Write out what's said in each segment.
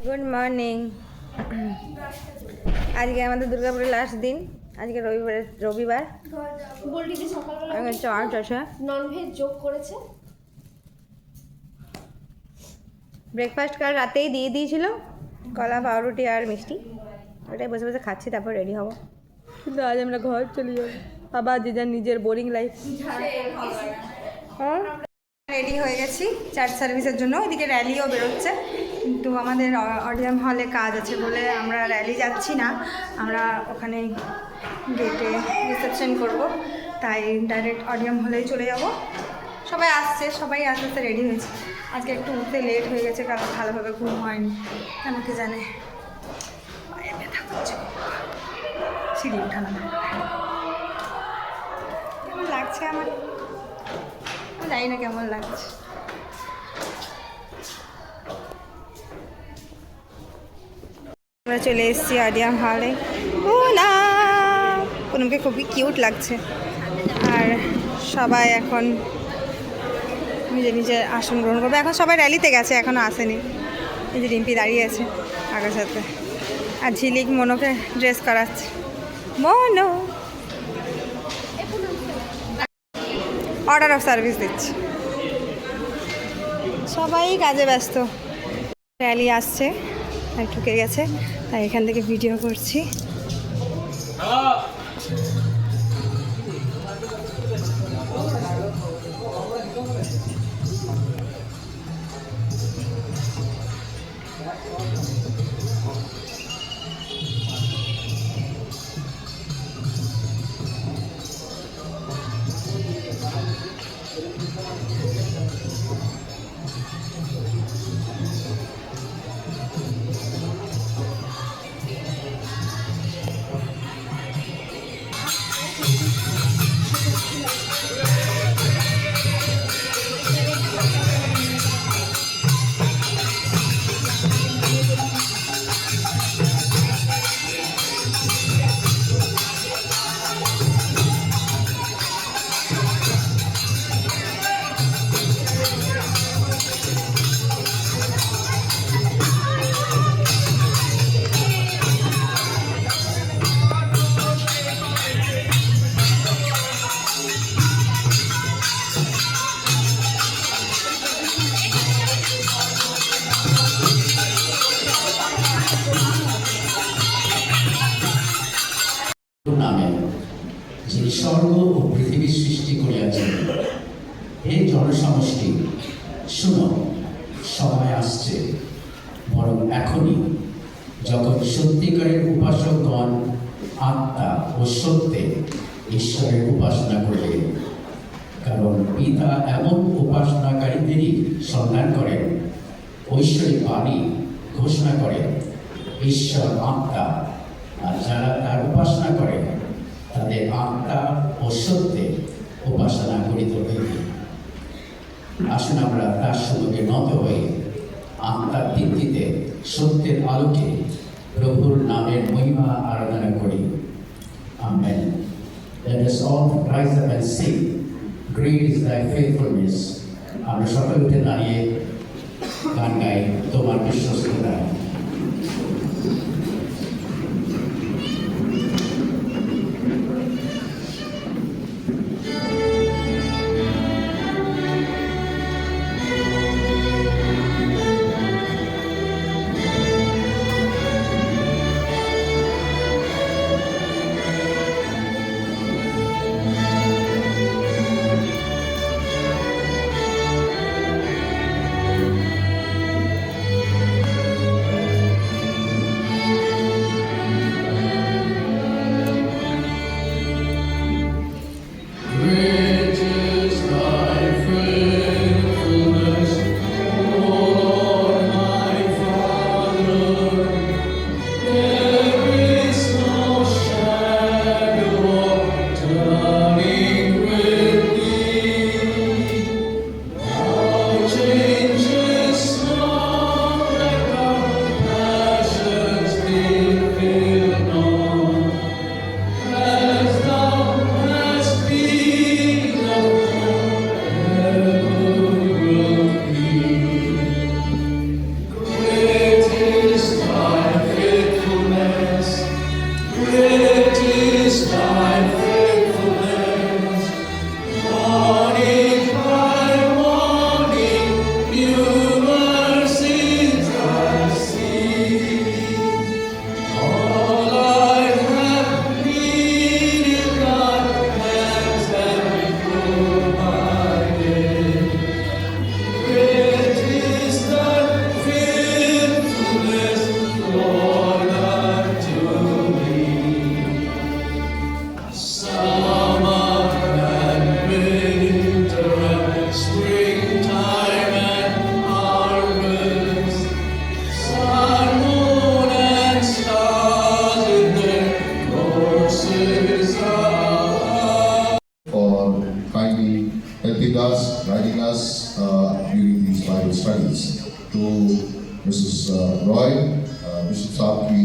Good morning. আজকে আমাদের দুর্গাপুরের লাস্ট দিন। আজকে রবিবার বলটিতে সকালবেলা চার্চ আছে, ননভেজ যোগ করেছে। ব্রেকফাস্ট কাল রাতেই দিয়ে দিয়েছিল, কলা পাউরুটি আর মিষ্টি। ওটাই বসে বসে খাচ্ছি, তারপর রেডি হব। কিন্তু আজ আমরা ঘর চলে যাবো, আবার যে যার নিজের বোরিং লাইফ। হ্যাঁ, রেডি হয়ে গেছি চার্চ সার্ভিসের জন্য। ওইদিকে র্যালিও বেরোচ্ছে, কিন্তু আমাদের অডিয়াম হলে কাজ আছে বলে আমরা র্যালি যাচ্ছি না। আমরা ওখানে গেটে রিসেপশন করব, তাই ডাইরেক্ট অডিয়াম হলেই চলে যাব। সবাই আসছে, সবাই আস্তে আস্তে রেডি হয়েছে। আজকে একটু উঠতে লেট হয়ে গেছে, কারণ ভালোভাবে ঘুম হয়নি। কেন কি জানে, পায়ে ব্যথা করছে, সিঁড়ি উঠানো। কেমন লাগছে আমার, জানি না কেমন লাগছে। আমরা চলে এসেছি অডিয়াম হলে। ও না, পুনমকে খুবই কিউট লাগছে। আর সবাই এখন নিজে নিজে আসন গ্রহণ করবে। এখন সবাই র্যালিতে গেছে, এখনও আসেনি। এই যে রিম্পি দাঁড়িয়ে আছে আগের সাথে, আর ঝিলিক মনোকে ড্রেস করাচ্ছে। মনো অর্ডার অফ সার্ভিস দিচ্ছে। সবাই কাজে ব্যস্ত। র্যালি আসছে আর ঢুকে গেছে, তাই এখান থেকে ভিডিও করছি। নামে যিনি স্বর্গ ও পৃথিবী সৃষ্টি করিয়াছেন, হে জনসমষ্টি শুনো, সময় আসছে, বরং এখনই, যখন সত্যিকারের উপাসকগণ আত্মা ও সত্যে ঈশ্বরের উপাসনা করবে। কারণ পিতা এমন উপাসনাকারীদেরই সন্ধান করেন, ঐশ্বরিক বাণী ঘোষণা করেন, ঈশ্বর আত্মা, আর যারা তার উপাসনা করে তাদের আত্মা ও সত্যে উপাসনা করিতে হইবে। আসুন আমরা তার সঙ্গে নত হয়ে আত্মার ভিত্তিতে সত্যের আলোকে প্রভুর নামের মহিমা আরাধনা করি। Amen. Let us all rise up and sing, Great is thy faithfulness. আমরা সকলে উঠে দাঁড়িয়ে গান গাই, তোমার বিশ্বস্ততা। for kindly helping us, guiding us during these Bible studies. To Mrs. Roy, Bishop Saab ki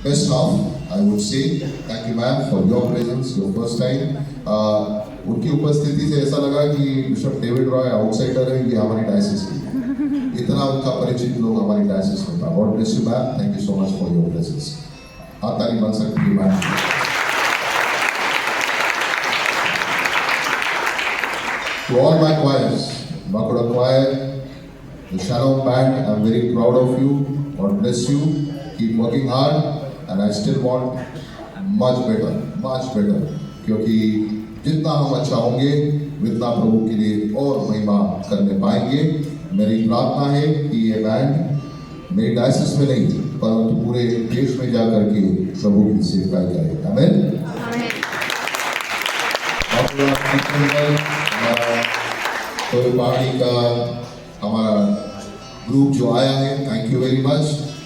best half, I would say. Thank you, ma'am, for your presence, your first time. उनकी उपस्थिति से ऐसा लगा कि बिशप डेविड रॉय आउटसाइडर है, ये हमारी diocese की इतना उनका परिचित लोग हमारी डायसिस में था. God bless you ma'am, thank you so much for your presence. ताली बन सकती है ma'am. To all my choirs, Makuda Choir, the Shalom Band, I'm very proud of you. God bless you. Keep working hard, and I still want much better, क्योंकि जितना हम अच्छा होंगे, उतना प्रभु के लिए और महिमा करने पाएंगे. मेरी प्रार्थना है कि ये बैंड मेरी डायसिस में नहीं, परंतु पूरे देश में जा करके प्रभु की सेवकाई करे. आमीन. कोई पार्टी का हमारा ग्रुप जो आया है, थैंक यू वेरी मच.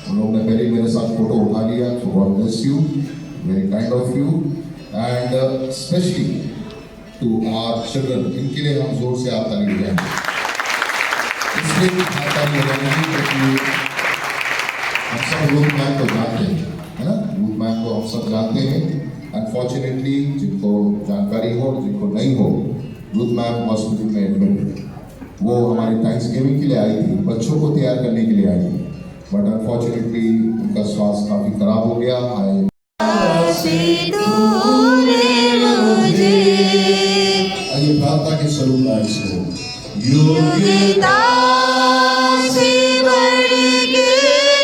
उन लोगों ने पहले मेरे साथ फोटो उठा लिया, तो God bless you, very kind of you. And specially to our children, इनके लिए हम जोर से आप ताली बजाएंगे. इसलिए ताली बजाएंगे क्योंकि हम सब रूथ मैम को जानते हैं, है ना. रूथ मैम को हम सब जानते हैं. अनफॉर्चुनेटली जिनको जानकारी हो, जिनको नहीं हो, रूथ मैम हॉस्पिटल में एडमिट. वो हमारी थैंक्सगिविंग के लिए आई थी, बच्चों को तैयार करने के लिए आई थी, बट अनफॉर्चुनेटली उनका स्वास्थ्य काफ़ी खराब हो गया. आइए प्रार्थना के स्वरूप में इसको योग्यता से बढ़ के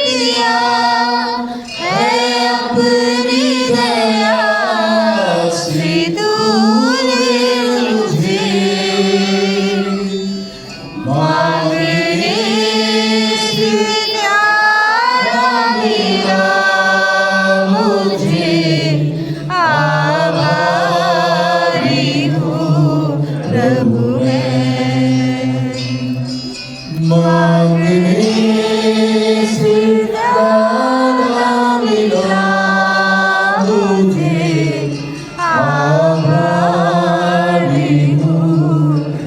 दिया है अपनी दया से दूर मुझे मांगने से प्यारा मिला मुझे. आभारी हूँ प्रभु मैं, मांगने से प्यारा मिला मुझे. आभारी हूँ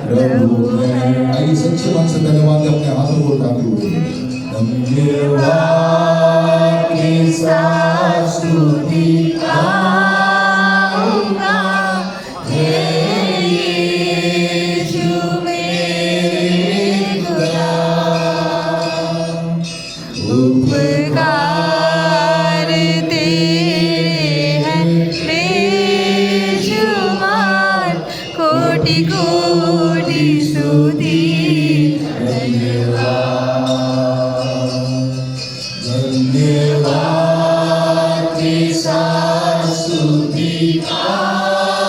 प्रभु मैं. आइए सच्चे मन से धन्यवाद अपने हाथों को उठाते हुए धन्यवाद के साथ स्तुति गाऊंगा. हे यीशु मेरे खुदा, उपकार तेरे हैं बेशुमार, कोटि कोटि स्तुति. धन्यवाद के साथ स्तुति गाऊंगा.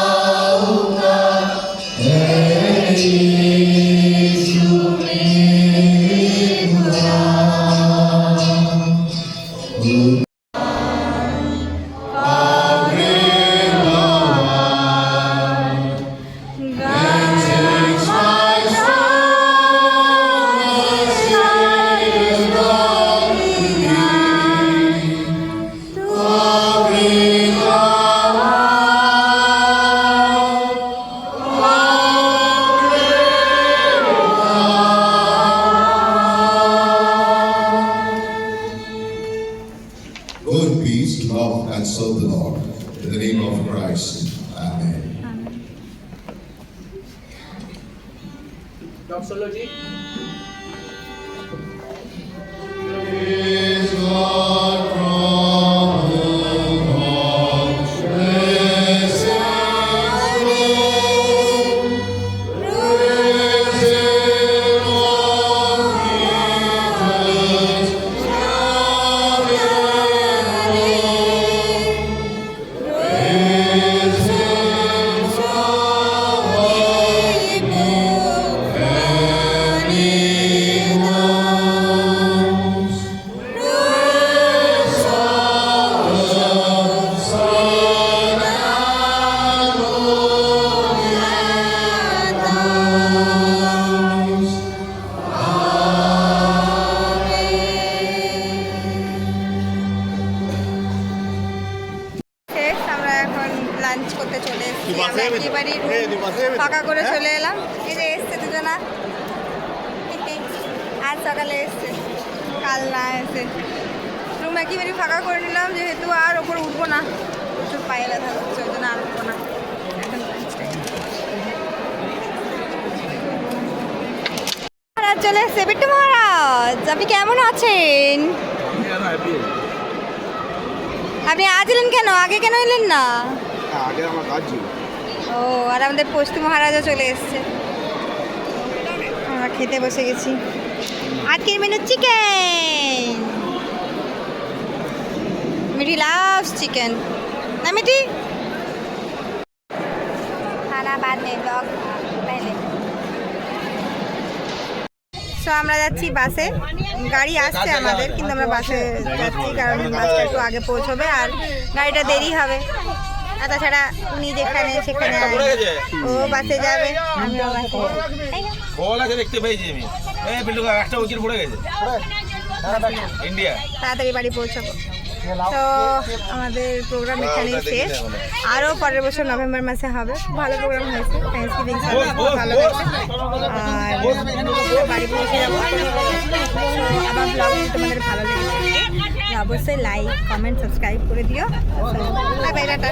हे यीशु मेरे खुदा. Go in peace to love and serve the Lord. In the name of Christ. Amen. Praise God from whom all blessings করতে চলে এসেছি আমরা একেবারেই ফাঁকা করে চলে এলাম। এই যে এসছে দুজনা, আজ সকালে এসছে, কাল না এসে রুম একেবারেই ফাঁকা করে নিলাম, যেহেতু আর ওপরে উঠবো না, প্রচুর পায়ে ব্যথা হচ্ছে, ওই জন্য আর উঠবো না। এখন মহারাজ চলে এসছে। বিট্টু মহারাজ, আপনি কেমন আছেন? আপনি আজ এলেন কেন, আগে কেন এলেন না? আগে আমার কাজ ছিল। ও, আর আমাদের পশ্চিম মহারাজও চলে এসছে। আমরা খেতে বসে গেছি। আজকের menu chicken. Mithi loves chicken, না মিঠি? খানা বাদ নেই, ব্লগ পেলে। সো আমরা যাচ্ছি বাসে, গাড়ি আসছে আমাদের, কিন্তু আমরা বাসে যাচ্ছি কারণ বাসটা একটু আগে পৌঁছবে আর গাড়িটা দেরি হবে। আর তাছাড়া উনি যেখানে সেখানে ও বাসে যাবে, আমিও বাসে যাবো। বল আছে দেখতে পেয়েছি আমি, এই বিল্ডু একটা উইকেট পড়ে গেছে ইন্ডিয়া। তাড়াতাড়ি বাড়ি পৌঁছাবো। তো আমাদের প্রোগ্রাম এখানেই শেষ। আরও পরের বছর নভেম্বর মাসে হবে। খুব ভালো প্রোগ্রাম হয়েছে, থ্যাঙ্কসগিভিং সার্ভিস খুব ভালো হয়েছে। আর বাড়ি পৌঁছে যাবো। আমার ব্লগ যদি তোমাদের ভালো লেগেছে অবশ্যই লাইক, কমেন্ট, সাবস্ক্রাইব করে দিও। Bye bye, tata.